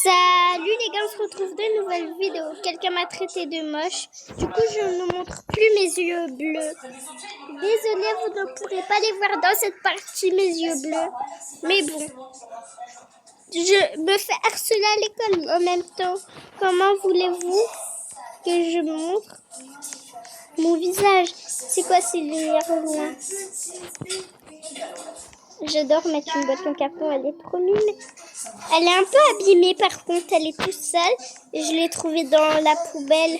Salut les gars, on se retrouve de nouvelles vidéos. Quelqu'un m'a traité de moche. Du coup, je ne montre plus mes yeux bleus. Désolée, vous ne pourrez pas les voir dans cette partie, mes yeux bleus. Mais bon, je me fais harceler à l'école en même temps. Comment voulez-vous que je montre mon visage? C'est quoi ces lumières au loin? J'adore mettre une boîte en carton, elle est trop nulle. Elle est un peu abîmée par contre, elle est toute sale. Et je l'ai trouvée dans la poubelle.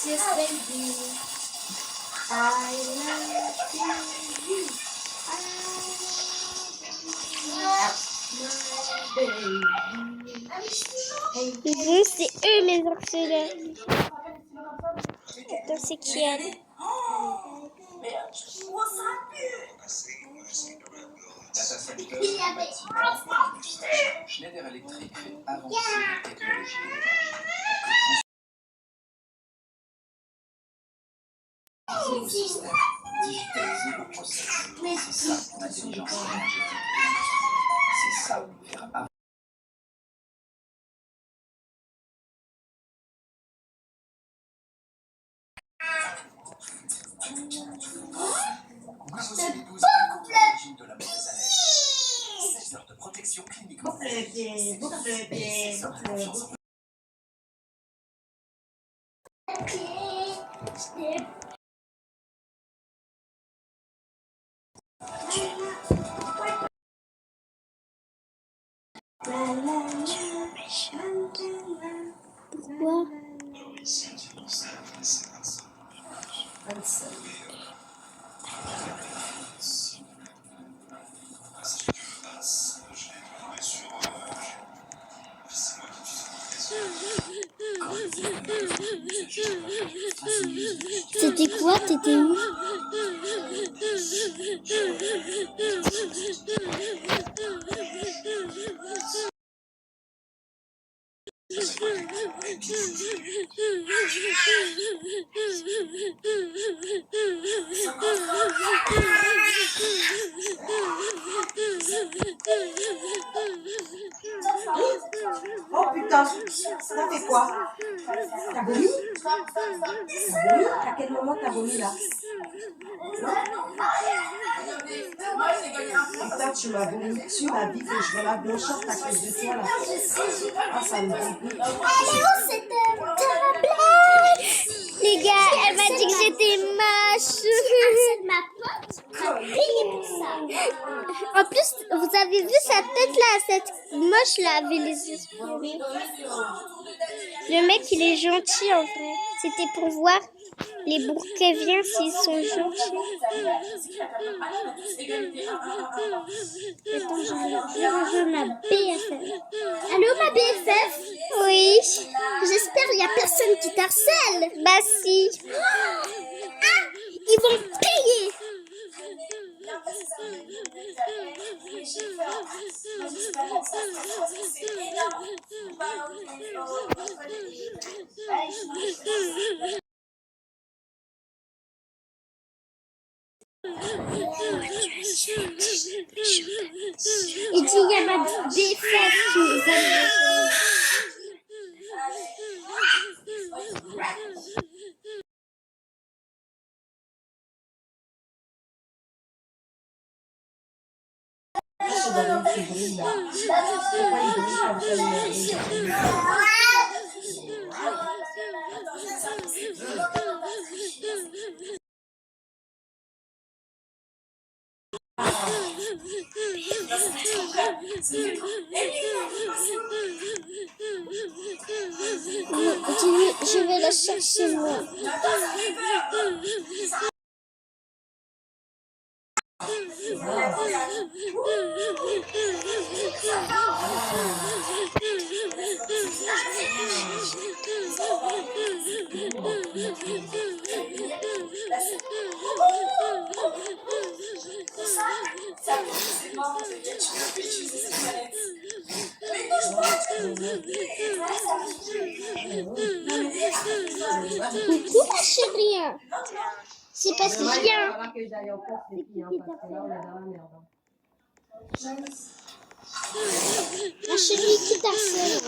Yes, baby. I love you. Bon, c'est eux mes harceleurs. Attends, c'est qui elle? Schneider Electric fait avancer les technologies d'énergie. Au système, digitaliser vos process. C'est ça, l'intelligence énergétique. C'est ça, faire avancer. Vous aussi les 12 l'origine de la mauvaise alerte. 16 heures de protection cliniquement. 16 heures de confiance. Pourquoi? C'était quoi? T'étais où? Oh putain, ça fait quoi? T'as vomi? T'as vomi? À quel moment t'as vomi là? Putain, tu m'as vomi dessus, la vie que je relave mon short à cause de toi là. Ah, ça me dégoûte. Elle est où cette blague? Les gars, elle m'a dit que j'étais moche. C'est ma pote, m'a payé pour ça. En plus, vous avez vu sa tête là, cette moche là avait les yeux souris. Le mec, il est gentil en vrai. C'était pour voir les Bourkeviens s'ils sont gentils. Attends, je rejoins ma BFF. Allô, ma BFF? Oui. J'espère qu'il n'y a personne qui t'harcèle. Bah si. Ah, ils vont payer. Il dit il y a ma BFF qui nous aime. Je vais la chercher moi. Coucou ma chérie. C'est parce que je viens. que j'aille au poste les filles, parce que là, on est dans la merde. Ma chérie, qui t'harcèle?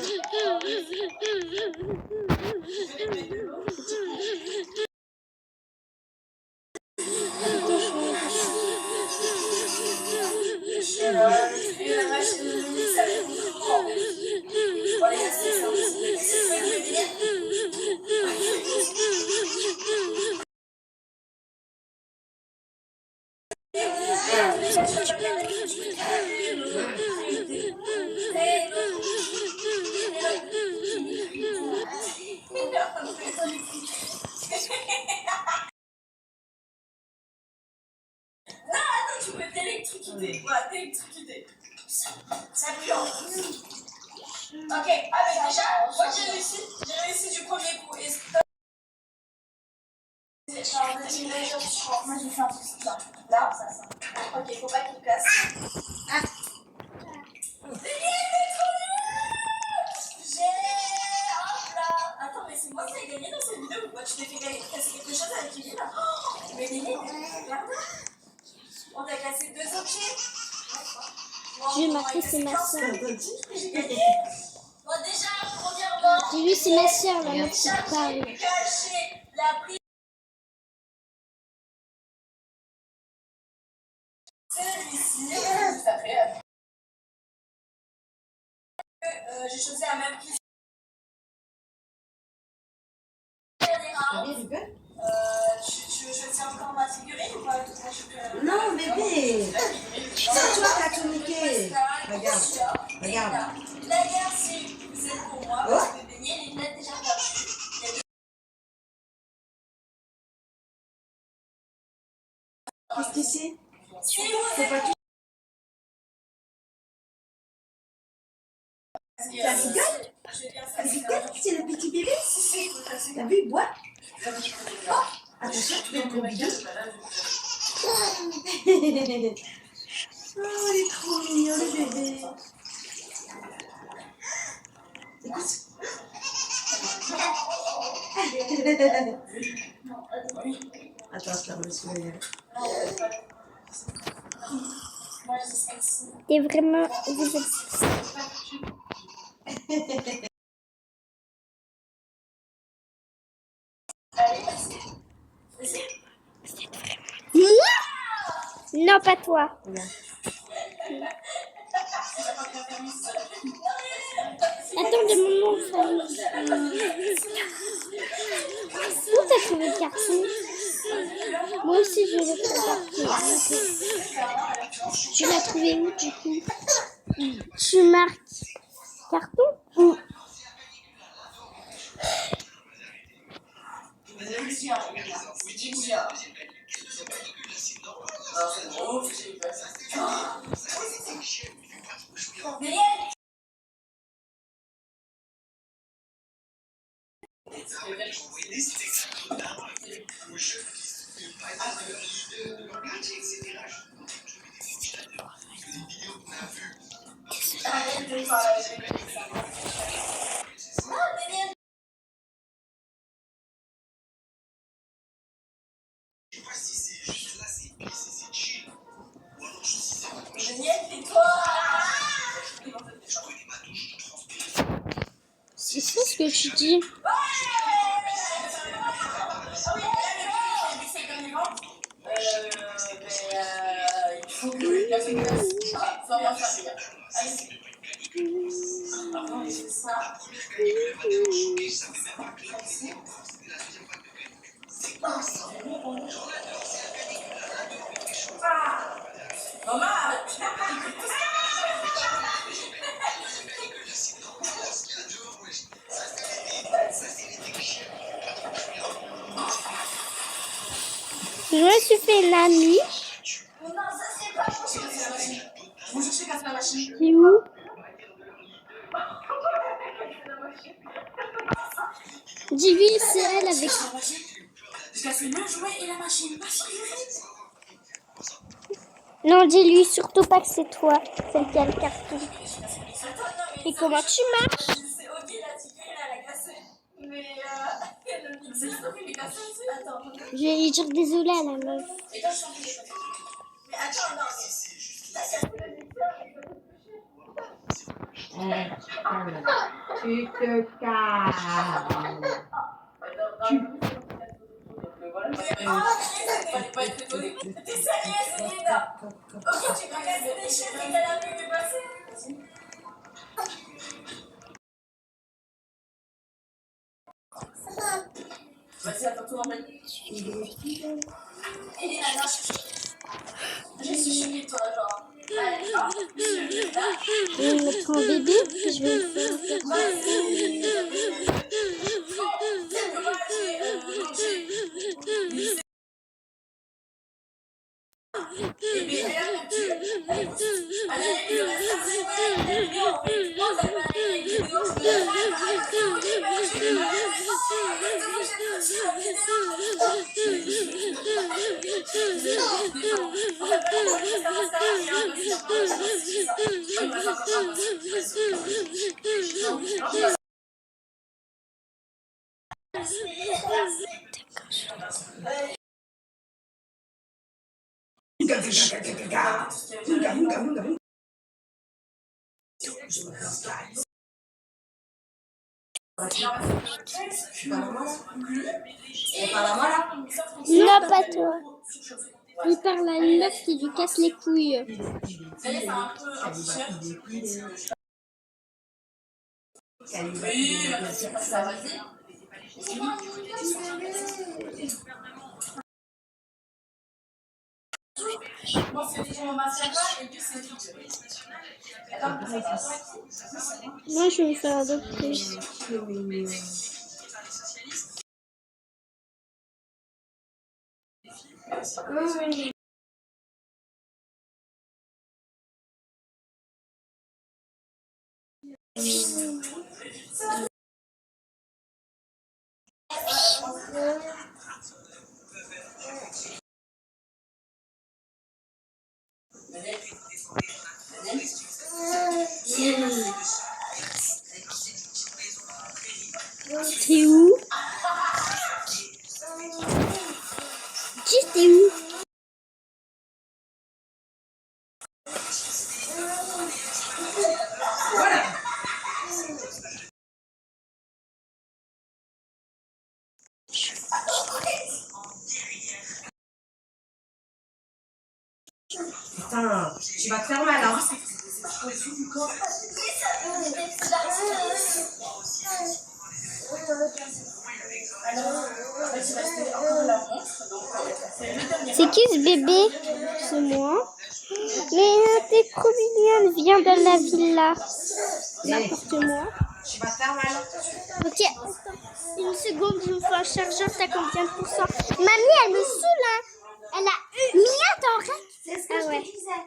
Tu peux t'électrocuter. Voilà, t'électrocuter. Ça pue en plus. Ok, ah mais déjà, moi j'ai réussi du premier coup. Et moi j'ai fait un truc là. Là, ça. Ok, faut pas qu'il casse. Ah. Hop là. Attends, mais c'est moi qui ai gagné dans cette vidéo ou quoi? Tu t'es fait casser quelque chose avec Lily là? Mais Lily, regarde. On t'a cassé 2 objets. Je vais marquer, c'est ma soeur. Bon, déjà, premièrement, J'ai vu, c'est ma soeur, la meuf qui parle. cacher la prise. Celui-ci, tout à fait. J'ai choisi la même prise. Dernier round. Tu veux choisir encore ma figurine ou pas? Non, bébé. C'est toi qui as tout niqué. Regarde. D'ailleurs, c'est pour moi, parce que baigner les lunettes déjà perdues. Qu'est-ce que c'est? Si vous Faut pas tout. C'est la cigogne? C'est le petit bébé? T'as vu, il boit? Oh, attention, tu fais un gros bidon. Oh, il est trop mignon, le bébé. Écoute. Attends, monsieur. T'es vraiment... Moi? Non, pas toi. Attends, de mon nom de famille. Où t'as trouvé le carton? Moi aussi, je l'ai trouvé. Tu l'as trouvé où, du coup? Tu marques carton ou... C'est ça ce que tu dis? Je me suis fait une amie. C'est où? Dis-lui, c'est elle avec... Non, dis-lui surtout pas que c'est toi, celle qui a le carton. Et comment tu marches? le mix exprès, il est cassé aussi. Attends. Je vais lui dire désolé à la meuf. Et quand je t'en dis, mais attends, non, mais t'as cassé le mixeur. Tu te calmes. Fallait pas être étonné. T'es sérieuse, Elena? Ok, tu m'as cassé des cheveux et t'as la vue est passée. Vas-y, attends-toi, Elena, non, je suis choquée de toi, genre. Allez, hop, Je vais mettre en bébé. Je vais le faire. Non, pas toi. Il parle à une meuf qui lui casse les couilles. C'est un peu un t-shirt. Oui, c'est pas ça, vas-y. Moi, c'est déjà mon massage et puis c'est tout. Moi, je vais me faire adopter. C'est où? Dis, t'es où? Putain, tu vas te faire mal, hein. C'est qui ce bébé? C'est moi. Mais t'es trop mignonne, viens dans la villa. N'importe moi. Tu vas te faire mal. Ok, une seconde, je me fais un chargeur, t'as combien de pourcents? Mamie, elle me saoule, hein. Elle a eu... Mia, t'arrêtes? C'est ce que Ah je ouais. te disais.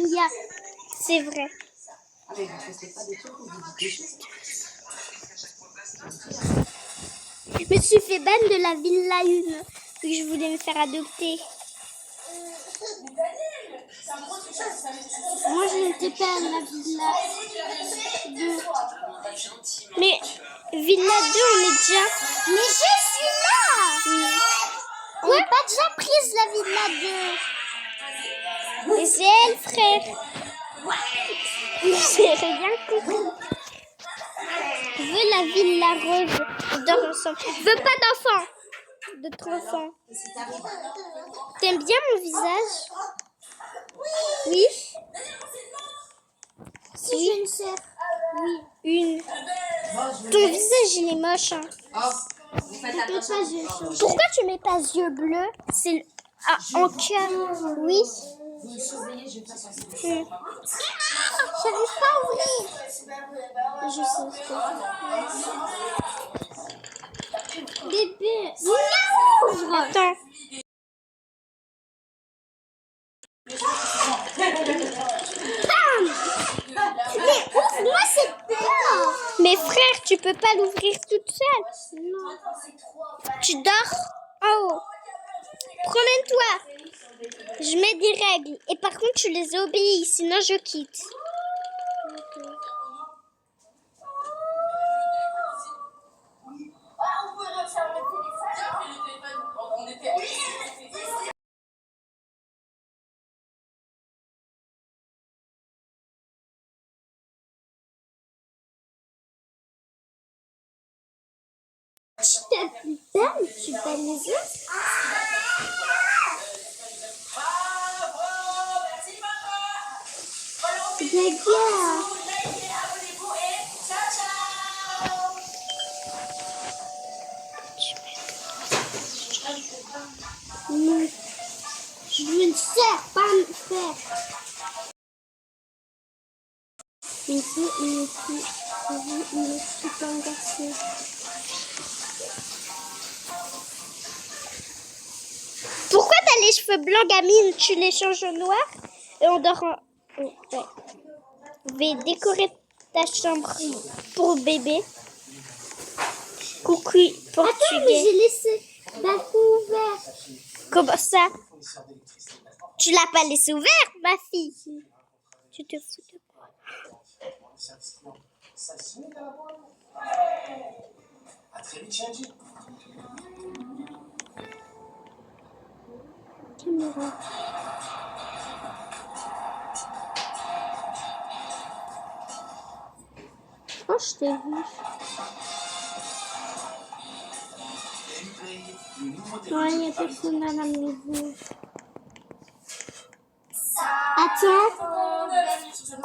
Mia, c'est vrai. Mais vous ne faites pas des trucs où vous dites des choses. Je me suis fait ban de la villa 1, vu que je voulais me faire adopter. Moi, je n'étais pas à la villa 2. Mais villa 2, on est déjà... Mais je suis là. On n'est pas déjà prise la villa 2. Et c'est elle, frère. J'ai rien compris. Je veux la villa rose. On dort ensemble. Je veux pas d'enfant. D'autres enfants. T'aimes bien mon visage? Oui. Si j'ai une sœur. Oui, une. Ton visage, il est moche. Hein. Vous faites attention. Pourquoi tu mets pas yeux bleus? C'est le... ah, en cœur. Oui. Vous surveillez, je vais faire ça. J'arrive pas à ouvrir. Je sais ce que c'est. Bébé. Ouvre. Attends. Mais ouvre-moi cette porte. Mais frère, tu peux pas l'ouvrir toute seule. Non. Tu dors en haut. Promène-toi. Je mets des règles. Et par contre, tu les obéis, sinon je quitte. Tu t'appelles pas, mais tu vas les autres. Bravo, merci papa. Voilà, on fait des Regarde. bisous, likez, abonnez-vous et ciao ciao. Non. Je ne sais pas me faire. Une fille un garçon. Pourquoi t'as les cheveux blancs, gamine? Tu les changes au noir et on dort en... Oh, ouais. Je vais décorer ta chambre pour bébé. Coucou, portugais. Attends, mais j'ai laissé la ouvert. Comment ça? Tu l'as pas laissé ouvert, ma fille? Tu te fous de quoi? À très vite, Shinji. Caméra. Oh, je t'ai vu. Ouais, il n'y a personne à la maison. Attends.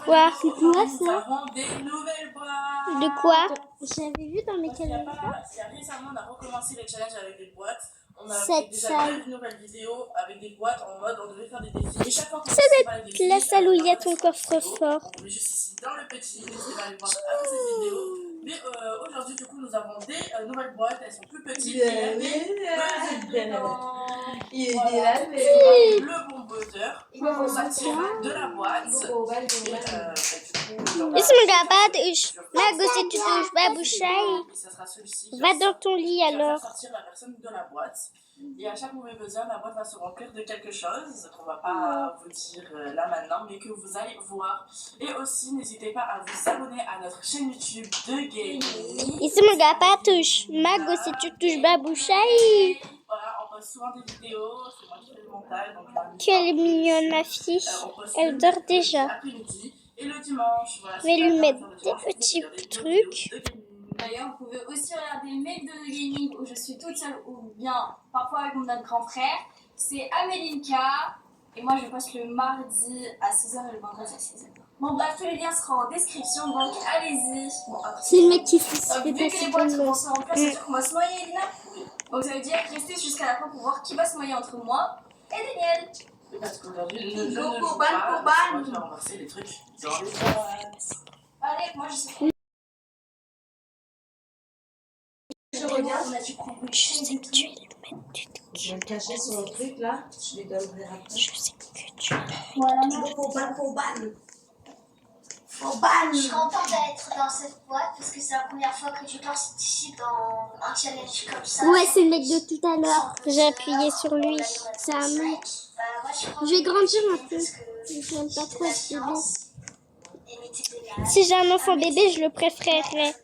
Quoi? C'est quoi Nous ça? avons des nouvelles boîtes. De quoi? J'avais vu dans mes Il y a caméras. pas- il y a récemment, on a recommencé les challenges avec des boîtes. On a Cette fait déjà salle. 2 nouvelles vidéos avec des boîtes en mode on devait faire des défis. Et chaque fois qu'on Ça participait doit à des être défis, la salle où il y a on ton faisait des coffre-fort. vidéos. On est juste ici dans le petit. N'hésitez pas à aller voir après cette vidéo. Mais aujourd'hui, du coup, nous avons des nouvelles boîtes. Elles sont plus petites. Et il y a des puzzles dedans. Il est Voilà. là, mais... Le bon buzzer. Il faut sortir de la boîte. Et du coup, Laisse mon gars, Mago, si tu touches pas bouchaille, ça sera celui-ci. va dans ton lit Qui va alors. faire sortir la personne de la boîte. Et à chaque mauvais buzzer, la boîte va se remplir de quelque chose qu'on va pas vous dire là maintenant, mais que vous allez voir. Et aussi, n'hésitez pas à vous abonner à notre chaîne YouTube de gaming. Ici mon gars, pas touche. Mago, si tu touches pas bouchaille. Voilà, on poste souvent des vidéos, c'est moi qui fais le montage. Donc Quelle est mignonne ma fille. Elle dort déjà. Après-midi et le dimanche. Voilà, Je vais lui mettre des petits trucs. D'ailleurs, vous pouvez aussi regarder mes vidéos de gaming où je suis toute seule ou bien parfois avec mon autre grand frère. C'est Amélinka et moi je poste le mardi à 6h et le vendredi à 6h. Bon bref, tous les liens seront en description donc allez-y. Bon, après, C'est le mec qui fait vu que les boîtes commencent à remplir, ça veut dire qu'on va se noyer, Elina. Donc ça veut dire restez jusqu'à la fin pour voir qui va se noyer entre moi et Daniel. Parce qu'aujourd'hui, je ne Go, joue go, pas, ban, c'est go, moi ban. qui vais renverser les trucs dans les boîtes. Allez, moi je sais pas. Je regarde. On a du coup. Je sais que tu es le maître du truc. Je vais le cacher sur le truc là. Je vais donnerai après. Je sais que tu es le Voilà. Faut ban. Je suis contente d'être dans cette boîte parce que c'est la première fois que je participe dans un challenge comme ça. Ouais, c'est le mec de tout à l'heure. J'ai appuyé sur lui. C'est un mec. Je vais grandir un peu. J'aime pas trop être bébé. Si j'ai un enfant bébé, je le préférerais.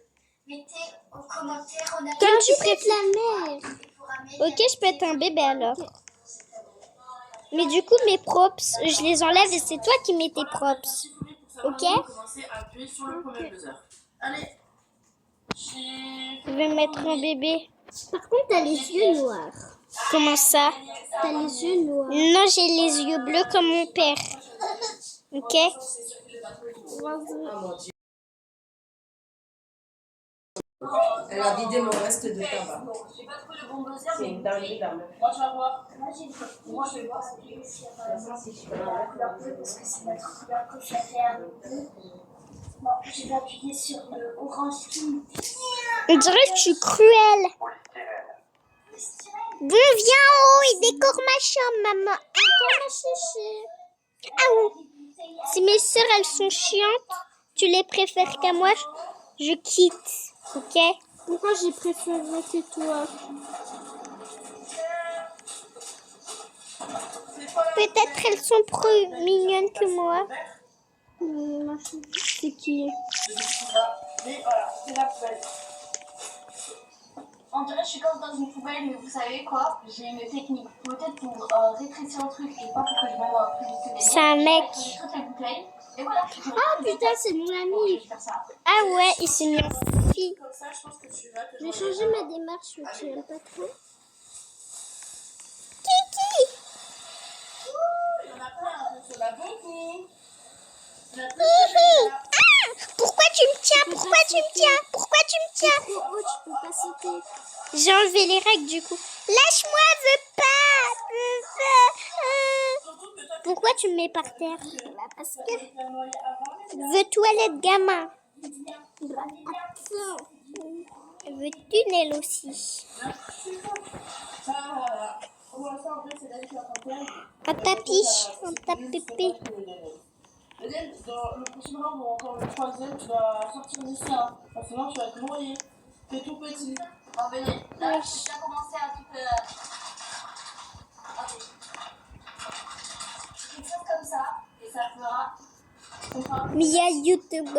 Mettez en commentaire on a Comme tu préfères la mère. pour améliorer. Ok, je peux être un bébé alors. Mais du coup, mes props, je les enlève et c'est toi qui mets tes props. Ok. Commencez à appuyer sur le premier buzzer. Allez. Je vais mettre un bébé. Par contre, t'as les yeux noirs. Comment ça? T'as les yeux noirs. Non, j'ai les yeux bleus comme mon père. Ok. Elle a vidé mon reste de tabac. Bon, j'ai pas trouvé le bon buzzer, C'est mais une dinguerie la meuf. Moi, je vais voir. moi je vais voir ce qu'il y a. S'il y a par exemple la couleur bleue parce que c'est notre couleur préférée. Bon, je vais appuyer sur le orange qui On dirait que je suis cruelle. Bon, viens en haut et décore ma chambre, maman. Attends, ma chouchou. Ah oui. Si mes sœurs, elles sont chiantes, tu les préfères qu'à moi, je quitte. Ok? Pourquoi j'ai préféré que toi? Peut-être elles sont plus mignonnes que moi. C'est qui? Mais voilà, c'est la poubelle. On dirait que je suis comme dans une poubelle, mais vous savez quoi? J'ai une technique. Peut-être pour rétrécir le truc et pas pour que je me vois plus vite que des C'est un mec. Je toutes les bouteilles. Et voilà. Oh putain, c'est mon Bon, je ami. vais faire ça après. Ah ouais, il s'est mis en fille. Comme ça, je pense que tu vas te Je vais changer ma démarche, vu que j'aime pas trop. Il y en a plein, il y en a beaucoup. Il y en a plus que Hihi. celui-là. Ah, pourquoi tu me tiens? Pourquoi tu me tiens? Pourquoi tu me tiens? Trop haut, tu peux pas sauter. J'ai enlevé les règles du coup. Lâche-moi, veux pas. Surtout que toi, Pourquoi tu me mets par terre? Bah, parce que. tu t'es noyé avant. Veux toilette gamin. Bah, attends. Veux tunnel aussi. Voilà. Comment ça, en fait, c'est là que tu vas faire. Un papiche, un tapépé. Daniel, dans le prochain round ou encore le troisième, tu dois sortir d'ici, hein. Parce que sinon, tu vas te noyer. T'es tout petit. Bon, venez. Là, j'ai déjà commencé à tout. Attendez. Quelque chose comme ça, et ça fera. Mia YouTube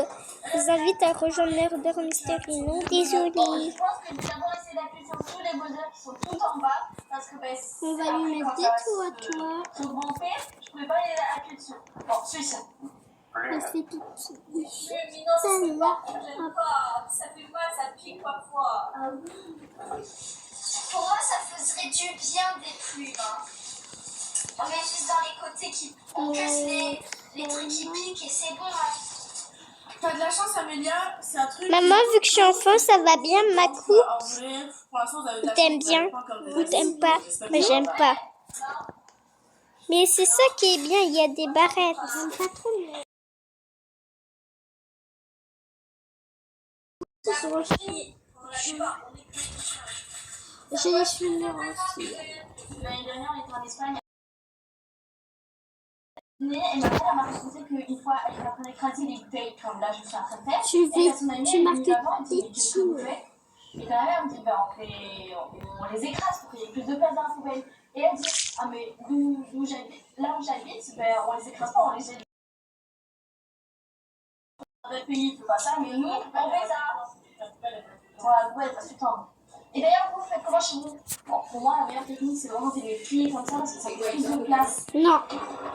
vous invite à rejoindre Murder Mystery. Non, Bon, désolé. je pense que nous avons essayé d'appuyer sur tous les buzzers qui sont tout en bas. Parce que, ben, On va lui mettre des toits, toi. Se grimper, je pouvais pas les appuyer dessus. Bon, celui-ci. Elle fait pipi. Mais non, ça fait pas, j'aime pas. Ça fait mal, ça pique parfois. Pour moi, ça ferait du bien des plumes. Hein. On met juste dans les côtés qui. On casse les trucs qui piquent et c'est bon. Hein. T'as de la chance, Amélia, c'est un truc. Maman, vu que je suis enfant, ça va bien ma coupe. En vrai, pour l'instant, vous avez de la T'aimes chance, bien vous avez pas comme des ou t'aimes pas? J'espère Mais que- j'aime pas. Mais c'est ça qui est bien, il y a des barrettes. J'aime pas trop, mais. J'ai les cheveux noirs aussi. L'année dernière, on était en Espagne. Et ma mère m'a raconté qu'une fois, elle est en train d'écraser les bouteilles, comme là, je suis en train de faire. Tu Et fais. personne n'a mis, Tu elle est marques venue avant, elle dit, mais des qu'est-ce que vous tunes. faites? Et quand ma mère me dit, ben, on les écrase pour qu'il y ait plus de place dans la poubelle. Et elle dit, ah, mais d'où j'habite, là où j'habite, ben, on les écrase pas, on les jette. Dans d'autres pays, ils font pas ça, mais nous, on fait ça. Voilà, ouais, parce que temps. Et d'ailleurs, vous faites comment chez vous? Bon, pour moi, la meilleure technique, c'est vraiment de les plier comme ça, parce que ça fait plus de place. Non.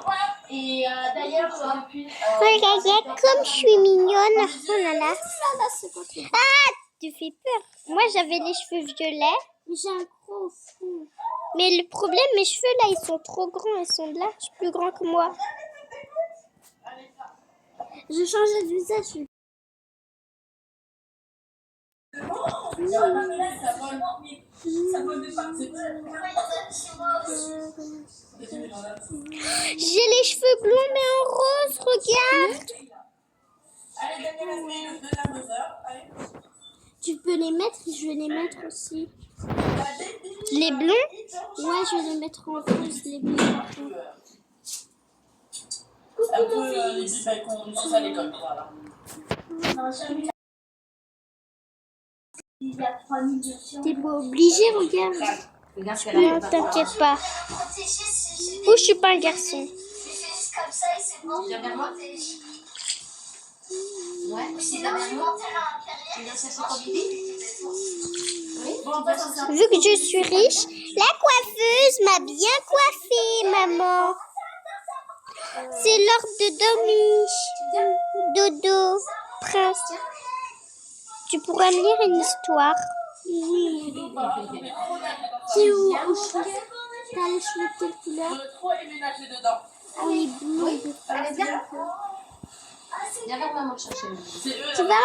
Voilà. Et d'ailleurs, depuis. Regardez comme je suis mignonne. Oh là là. C'est quoi ce. Ah, tu fais peur. Moi, j'avais les cheveux violets. Mais j'ai un gros fou. Mais le problème, mes cheveux là, ils sont trop grands. Ils sont larges, plus grands que moi. Je changeais de visage. Ça vole de partout. J'ai les cheveux blonds, mais en rose. Regarde. Allez, Daniel, essaye le deuxième buzzer. Allez. Tu peux les mettre, je vais les mettre aussi. Les blonds. Ouais, je vais les mettre en rose, les bleus. Un peu les bibles qu'on utilise à l'école. Voilà. Il y a 3200. T'es pas obligé, regarde. Non, t'inquiète pas. Protéger si Ou je suis pas un garçon. je fais juste comme ça et c'est bon. Viens vers moi. Ouais. Sinon, je vais monter à l'intérieur. Bon, bah, ça, c'est Vu que je suis riche, la coiffeuse m'a bien coiffée, maman. C'est l'heure de dormir. Dodo, prince. Tu pourras me lire une histoire. C'est où au cheveux? T'as les cheveux de quelle couleur? Je veux trop éménager dedans. Ah oui, bleu. Allez, viens. Viens vers moi, mon chercher. C'est eux. Tu vas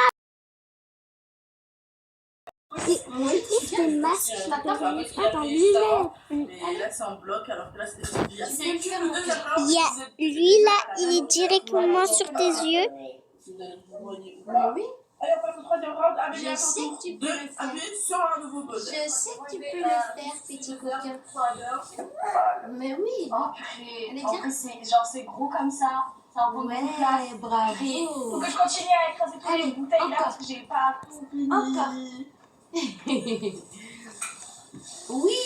Tu trouves tes masques qui Après, peuvent dans l'hiver? Mais là, c'est en bloc, alors que là, c'est des C'est que le deuxième round. Il y a lui là, il est directement sur tes yeux. Oui. Allez, on passe au troisième round. Amélie, Je sais que tu peux le faire. Appuie sur un nouveau buzzer. Je sais que tu peux le faire, petit coquin. Mais oui. Oh, purée. Elle est En bien. plus, c'est gros comme ça. Ça va prendre beaucoup de place. Ouais, bravo. Purée. Faut que je continue à écraser toutes les Allez, bouteilles là encore. parce que j'ai pas tout fini. Encore. Oui. Oui,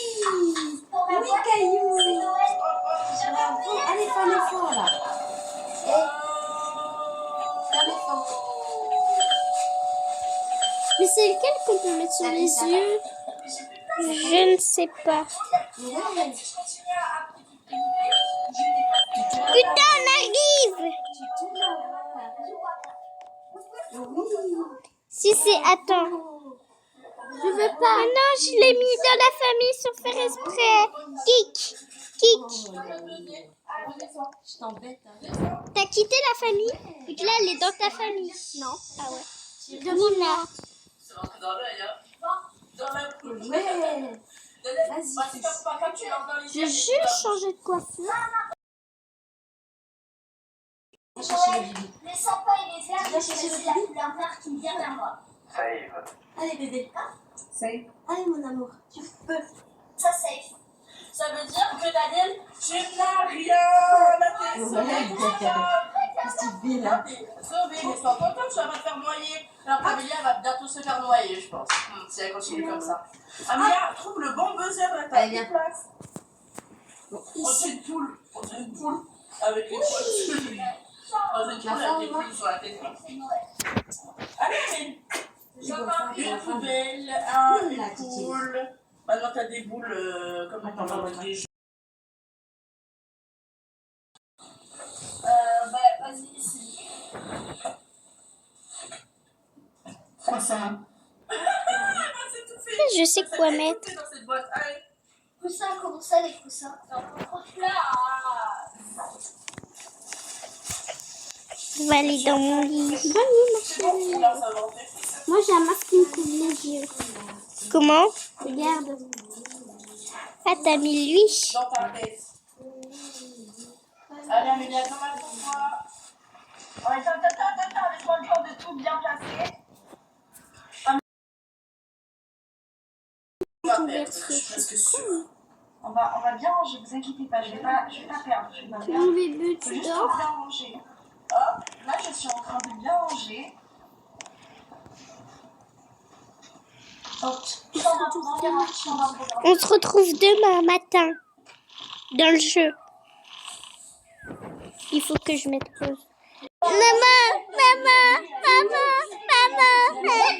Caillou. Bravo. Allez, fais un effort là. Fais un effort. Mais c'est lequel qu'on peut mettre sur les yeux? Je ne sais pas. Ouais. Putain, on arrive! Tu tournes là. Si c'est... Attends. Je veux pas. Ah non, je l'ai mis dans la famille sans faire exprès. Kik. Kik. Je t'embête. Hein. T'as quitté la famille? Et que là, elle est dans ta famille. Non. Ah ouais. Nina. C'est rentré dans l'œil, hein. Dans la poule. Ouais. Vas-y. Pas comme tu l'as dans les J'ai juste changé de coiffure. Les sympas et les verts, j'ai choisi la couleur vert qui vient vers moi. Save. Allez, bébé. Save. Allez, mon amour. Tu peux. Ça, safe. Ça veut dire que Daniel, tu n'as rien à tes Qu'est-ce que tu fais là? sauvé, mais sois content, tu vas pas te faire noyer. Alors qu'Amélia va bientôt se faire noyer, je pense. Si elle continue comme ça. Amélia, trouve le bon buzzer là, t'as Allez, une viens. place. On dirait une poule. On dirait une poule. Avec les poils sur lui. On dirait une poule avec des poules sur la tête. Allez, une poubelle, une poule. Maintenant, t'as des boules comme des jeux. Vas-y, ici. Quoi ça? C'est tout fait. Je sais quoi mettre. C'est tout fait dans cette boîte. Allez. Coussins, comment ça, les coussins? Je vais aller dans mon lit. Bonne nuit, ma C'est bon, chérie. on va s'inventer. Moi, j'ai un masque qui me couvre les yeux. Comment? Regarde. Ah, t'as mis lui. Dans ta tête. Allez, Amélia, comme à pour toi. Oh, attends, laisse-moi le temps de tout bien placer. On va perdre, je suis presque sûre. On va bien ranger, vous inquiétez pas, je vais pas perdre. Je vais pas perdre. Mon bébé, Faut tu juste dors? bien ranger. Hop, là je suis en train de bien ranger. Donc, On se retrouve demain matin dans le jeu. Il faut que je mette pause. Maman.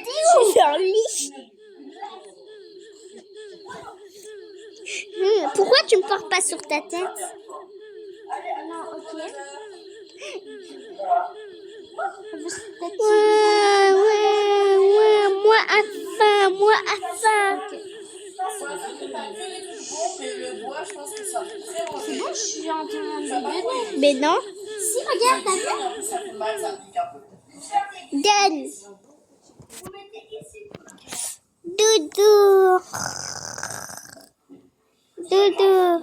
Je suis en lit. Pourquoi tu me portes pas sur ta tête? Non, ok. Ouais. Moi à faim. mais le bois, je pense que ça fait très bon. Je suis en train de bébé. Mais non. Si, regarde, t'as vu? En plus, ça fait mal, ça pique un peu. Donne. Vous mettez ici. Doudou. Voilà.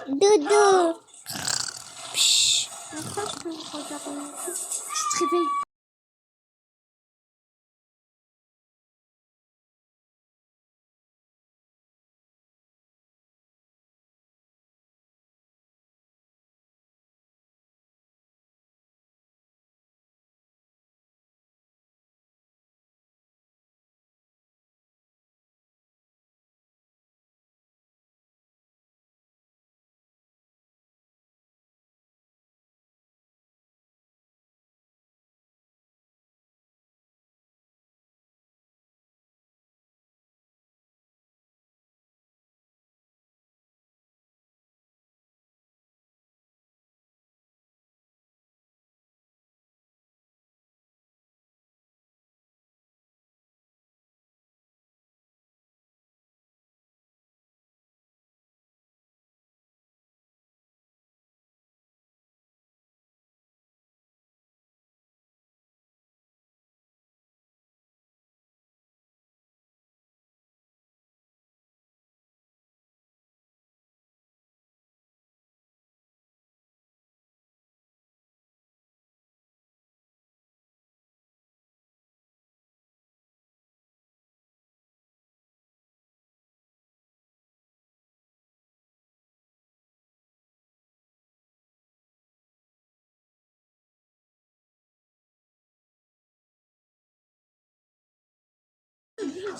Doudou. Après, je peux regarder. Je te réveille.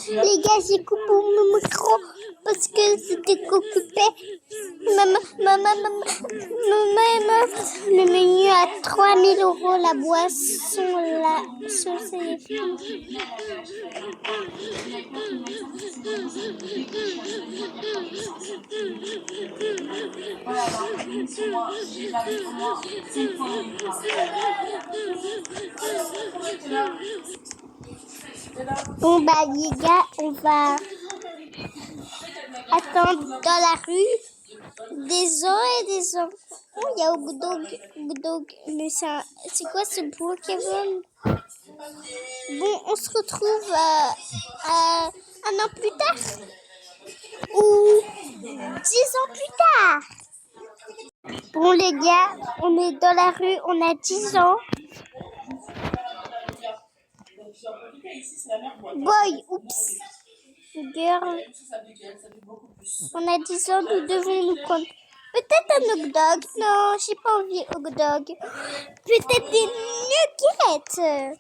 Les gars, j'ai coupé mon micro parce que c'était occupé. Le menu à 3000 €, la boisson, la sauce et les fruits. Voilà, donc, sur moi, j'ai déjà vu au moins 5 fois mon écran. Bon bah les gars, on va attendre dans la rue des ans et des ans. Oh, il y a Ogdog, mais c'est quoi ce Pokémon? Bon, on se retrouve un an plus tard ou 10 ans plus tard. Bon les gars, on est dans la rue, on a 10 ans. Boy, oups. Girl. On a 10 ans, nous devons nous compter. Peut-être un Ogdog. Non, j'ai pas envie Ogdog. Peut-être des nuggets.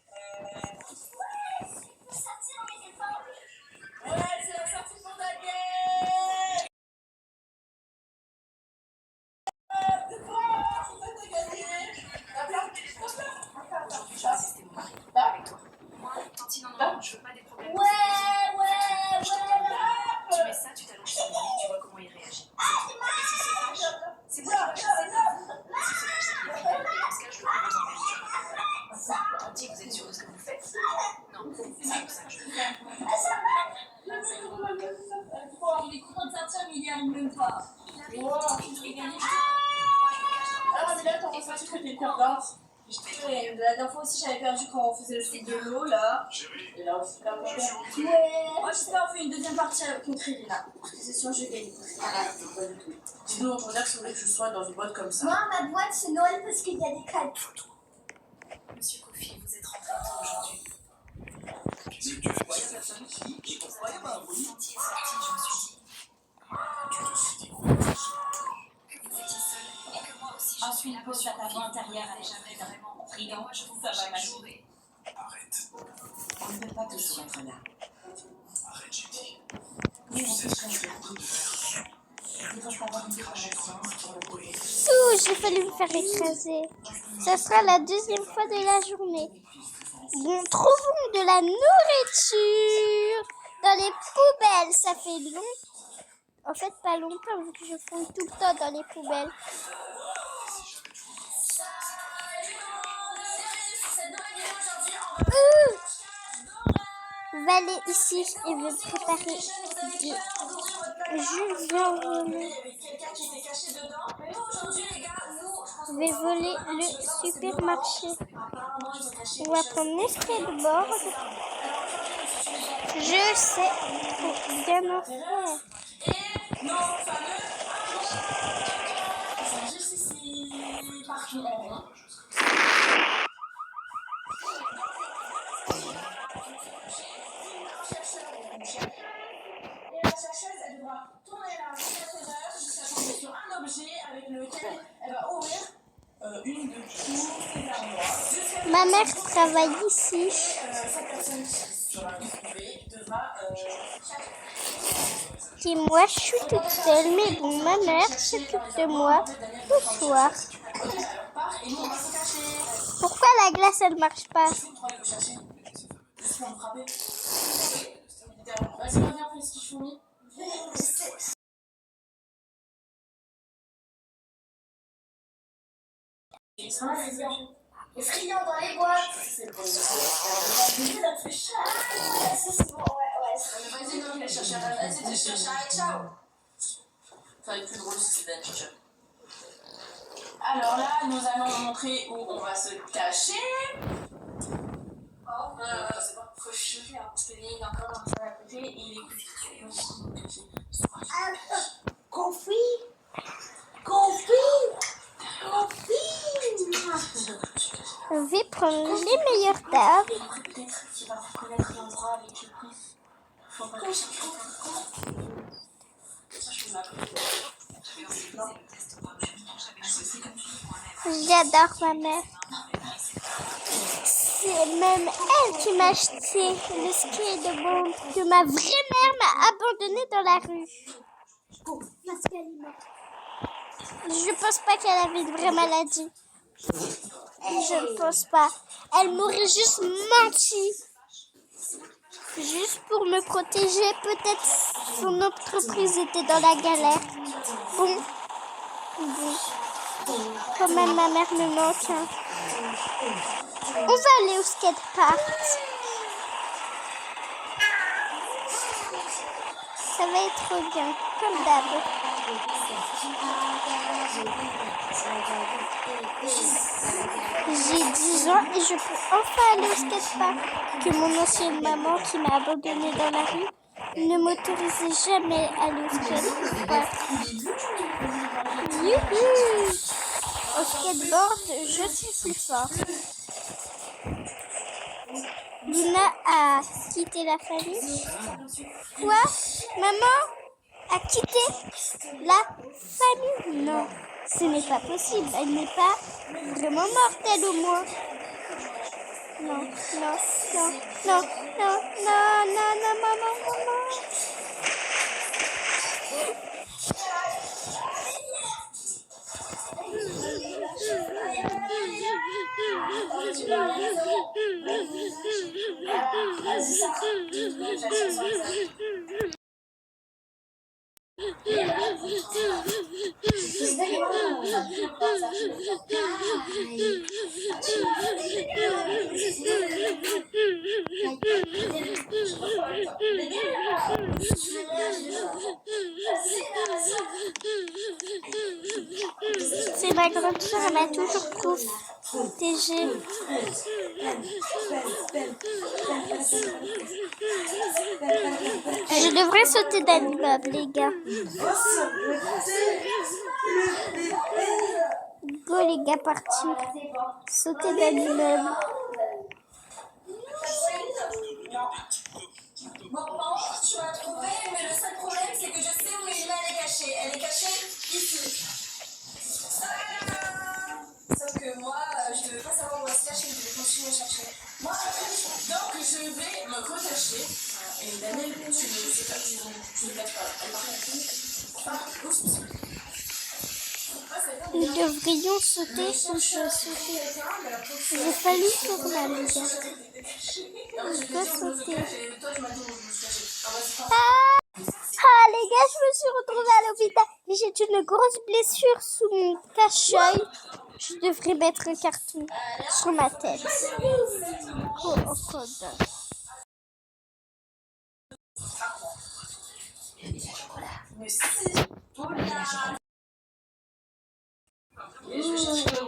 Je veux pas des problèmes. Ouais. Tu mets ça, tu t'allonges sur lui, tu vois comment il réagit. Et s'il se fâche, c'est moi qui va chasser. S'il se fâche, c'est qu'il est fidèle. Dans ce cas, je le propose en même. On dit que vous êtes sûr de ce que vous faites? Non, c'est comme ça que je le fais. Il est content de sortir, mais il n'y arrive même pas. Il gagne. Ah, mais là, t'as ressenti que t'es perdante. La dernière fois aussi, j'avais perdu quand on faisait le truc de l'eau, là. Et là aussi, t'as perdu. Moi, j'espère qu'on fait une deuxième partie contre Irina. Parce que c'est sûr, je vais gagner. Sinon, on peut dire que c'est vrai que je sois dans une boîte comme ça. Moi, ma boîte, c'est Noël parce qu'il y a des cadeaux. Monsieur Kofi, vous êtes rentré tôt aujourd'hui. Qu'est-ce que tu fais? Senti est sorti, je me suis dit. Que vous étiez seul et que moi aussi. Je suis une pause à la voie intérieure, elle est jamais vraiment pris. Moi, je trouve ça va m'assurer. Arrête. On ne peut pas toujours être là. Arrête, j'ai dit. Oui, on peut changer. Il faut avoir une reconnaissance pour le bouger. J'ai failli me faire écraser. Ça sera la deuxième fois de la journée. Bon, trouvons de la nourriture dans les poubelles. Ça fait long. En fait, pas longtemps vu que je fouille tout le temps dans les poubelles. Va aller ici et vais préparer des jus viandés. Je vais voler le supermarché. On va prendre le skateboard. Je sais, faut bien en faire. Juste ici, parfait. Et la chercheuse, elle devra tourner la sécateur jusqu'à tomber sur un objet avec lequel elle va ouvrir une de tous ses armoires. Ma mère travaille ici. Cette personne qui sera retrouvée devra Et moi, je suis toute seule. Mais bon, ma mère s'occupe de moi le soir. et nous on va se cacher. Pourquoi la glace, elle marche pas? Tu crois qu'il faut chercher? Juste pour me frapper. Vas-y, reviens, fais ce qu'il faut. Les friands dans les boîtes. C'est bon, ça fait chaud. C'est bon, ouais. Vas-y, non, viens chercher un. Vas-y, tu cherches un et ciao. Ça va être plus drôle si c'est Dan Chicha. Alors là, nous allons vous montrer où on va se cacher. Oh, c'est pas. Faut chauffer, hein, parce qu'il est encore dans le à côté et il est couché. Confit. Je vais prendre les meilleures tables. Après, peut-être qu'il va reconnaître l'endroit avec le prix. Faut pas le chercher. Ça, je peux m'appeler. J'adore ma mère. C'est même elle qui m'a acheté le skateboard que ma vraie mère m'a abandonné dans la rue. Parce qu'elle est morte. Je pense pas qu'elle avait une vraie maladie. Je ne pense pas. Elle m'aurait juste menti. Juste pour me protéger. Peut-être son entreprise était dans la galère. Bon. Quand même, ma mère me manque. Hein. On va aller au skatepark. Ça va être bien, comme d'hab. J'ai 10 ans et je peux enfin aller au skatepark. Que mon ancienne maman qui m'a abandonnée dans la rue ne m'autorisait jamais à aller au skatepark. Youhou! Au skateboard, je suis plus fort. Luna a quitté la famille. Quoi? Maman a quitté la famille? Non, ce n'est pas possible. Elle n'est pas vraiment morte, elle au moins. Non, non, non, non, non, non, non, non, maman, maman. C'est ma grande soeur, elle m'a toujours protégée. Je devrais sauter d'un immeuble, les gars. Go, les gars, partir. Sauter d'un immeuble. Bon, tu m'as trouvé, mais le seul problème, c'est que je sais où Elima elle est cachée. Elle est cachée ici. Sauf que moi, je ne veux pas savoir où elle se cache, je vais continuer à chercher. Moi, donc je vais me recacher. Et Daniel, tu ne sais pas, tu ne lâches pas. Elle part. Nous devrions sauter où je sautais. J'ai fallu sur la les gars. Je dois sauter. Ah, les gars, je me suis retrouvée à l'hôpital. J'ai une grosse blessure sous mon cache-œil. Je devrais mettre un carton sur ma tête. Oh, code. Mais si, et je cherche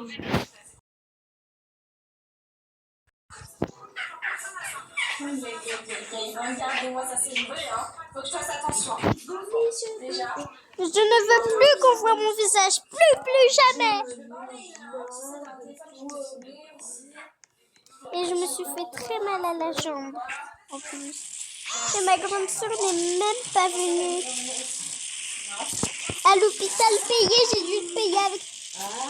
Regardez-moi, ça c'est vrai, hein. Faut que je fasse attention. Déjà. Je ne veux plus qu'on voit mon visage. Plus jamais. Et je me suis fait très mal à la jambe, en plus. Et ma grande soeur n'est même pas venue. À l'hôpital payé, j'ai dû le payer avec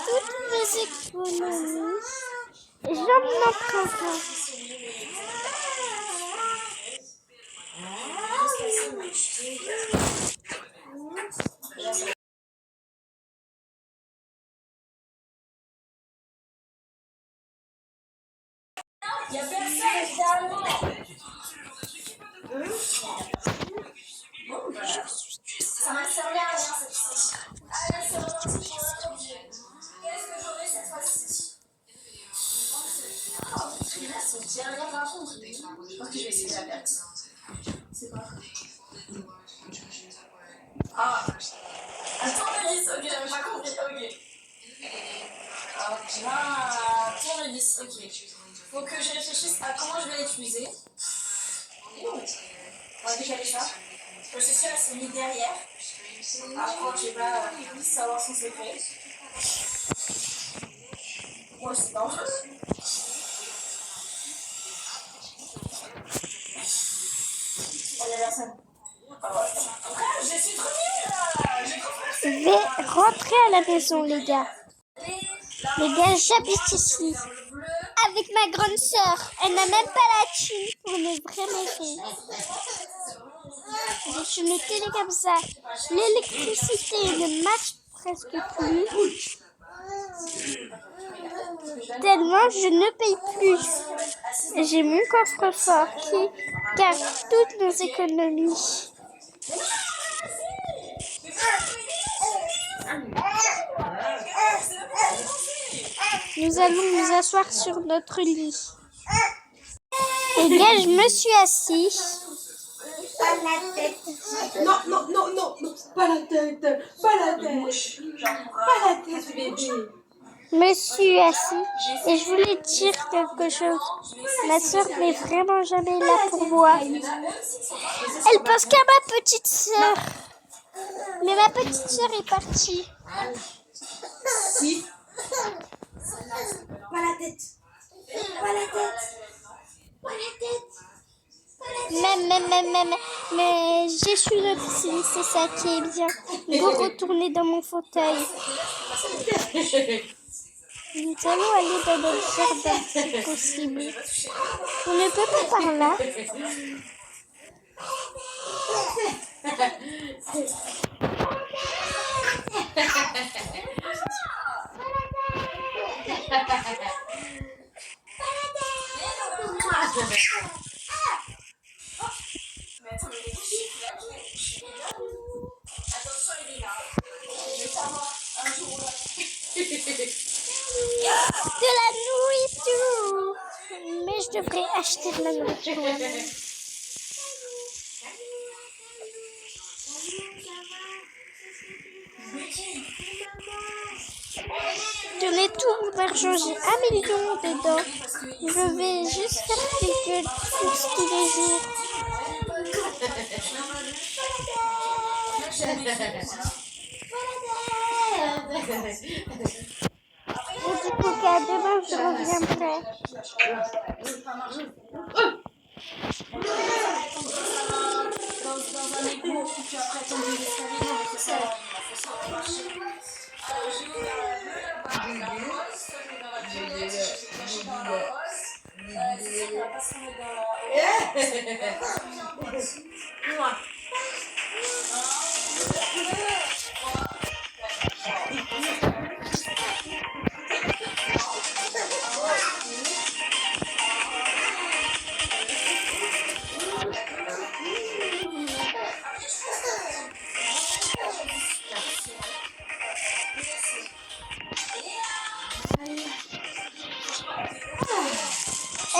toutes mes économies. Et j'en emprunte pas. Il y a personne, finalement. Ça m'a servi à rien cette fois-ci. Allez, c'est reparti pour un objet. Qu'est-ce que j'aurai cette fois-ci? J'ai rien raconté. Je pense que je vais essayer la perte. C'est quoi? Ah! Un tournevis, ok, j'avais pas compris, ok. Ah, tournevis, ok. Faut que je réfléchisse à comment je vais l'utiliser. On va décaler ça. Je suis sûre qu'elle s'est mise derrière. Après, je vais pas savoir son secret. Moi, c'est dangereux. Il y a personne. Je suis trop nulle là. Je vais rentrer à la maison, les gars. Les gars, j'habite ici avec ma grande sœur. Elle n'a même pas la thune pour une vraie maison. J'ai une télé comme ça. L'électricité ne marche presque plus. Tellement je ne paye plus. J'ai mon coffre-fort qui cache toutes nos économies. Nous allons nous asseoir sur notre lit. Les gars, je me suis assis. Pas la tête. Non, non, non, non, non, pas la tête. Pas la tête. Pas la tête, bébé. Je me suis assis et je voulais dire quelque chose. Ma soeur n'est vraiment jamais là pour moi. Elle pense qu'à ma petite soeur. Mais ma petite soeur est partie. Si. Pas la tête. Pas la tête. Pas la tête. Mais j'ai su le psy, c'est ça qui est bien. Go retourner dans mon fauteuil. Nous allons aller dans notre jardin si possible. On ne peut pas par là. De la nourriture. Mais je devrais acheter de la nourriture. Donnez tout mon argent, j'ai 1 million dedans. Je vais juste faire quelques courses tous les jours. Et du coup, qu'à demain, je reviendrai. Dans un égout, puis après tomber l'escalier, non, mais c'est ça, il faut marcher. Alors, j'ai ouvert la rose, je vais dans la violette, je vais cacher dans la rose. C'est ça, on va pas se remettre dans la rose.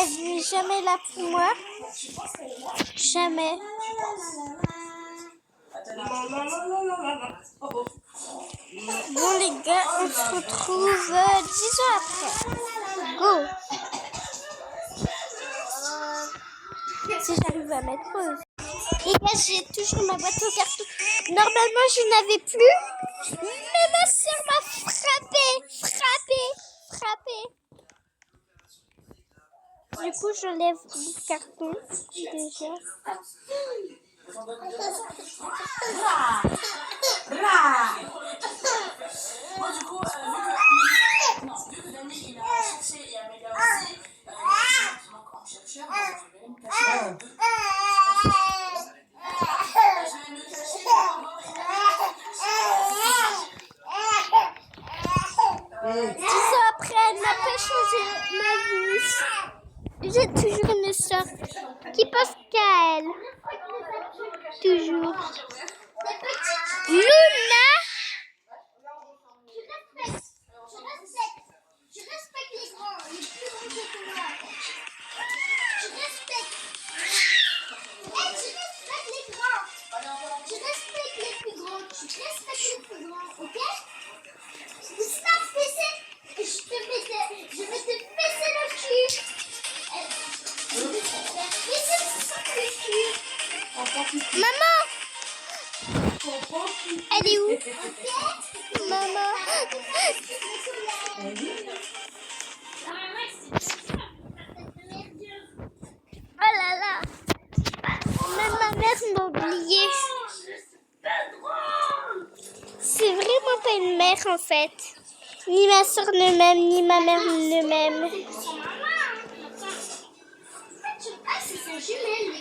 Elle n'est jamais là pour moi. Jamais. Bon les gars, on se retrouve 10 ans après. Go. Si j'arrive à mettre pause. Les gars, j'ai toujours ma boîte aux cartons. Normalement, je n'avais plus. Mais ma soeur m'a frappé. Du coup, je lève le carton déjà. Moi, du coup, vu que Daniel il a cherché et Amélia aussi, il manque en chercheur, donc je vais me cacher les deux. Je vais me cacher pour voir. 10 ans après, elle n'a pas changé ma vie. J'ai toujours une soeur qui pense qu'à elle. Toujours. Luna. Je respecte les grands, les plus grands que moi. Je respecte. Je respecte les grands. Je respecte les plus grands. Je respecte les plus grands, ok? Je vais te fesser le cul. Je vais te faire fesser le cul. Maman. Elle est où? Maman. Oh là là. Même ma mère m'a oublié. C'est vraiment pas une mère en fait. Ni ma soeur ne m'aime, ni ma mère ne m'aime. Ah, c'est sa jumelle.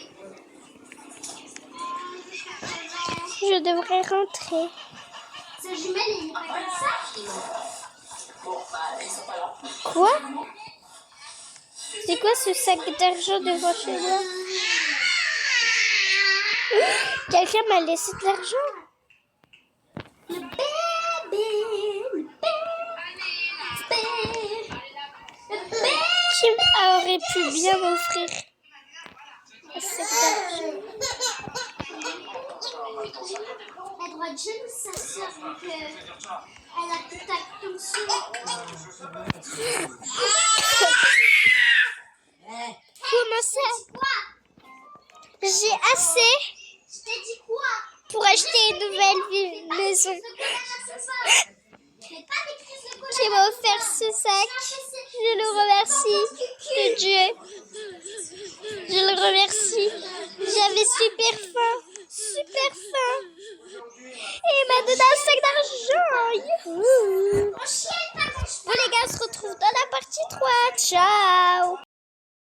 Je devrais rentrer. Sa jumelle, elle n'est pas comme ça. Bon, bah, ils sont pas là. Quoi? C'est quoi ce sac d'argent devant chez moi? Quelqu'un m'a laissé de l'argent? Le bébé, le bébé. Qui aurait pu bien m'offrir un sac d'argent? Elle doit être jeune, sa soeur, donc elle a tout attention. Comment ça? Quoi? J'ai assez Je t'ai dit quoi? pour acheter une nouvelle maison. Mais pas des crises de colère. Qui m'a offert ce sac. Je le remercie de Dieu.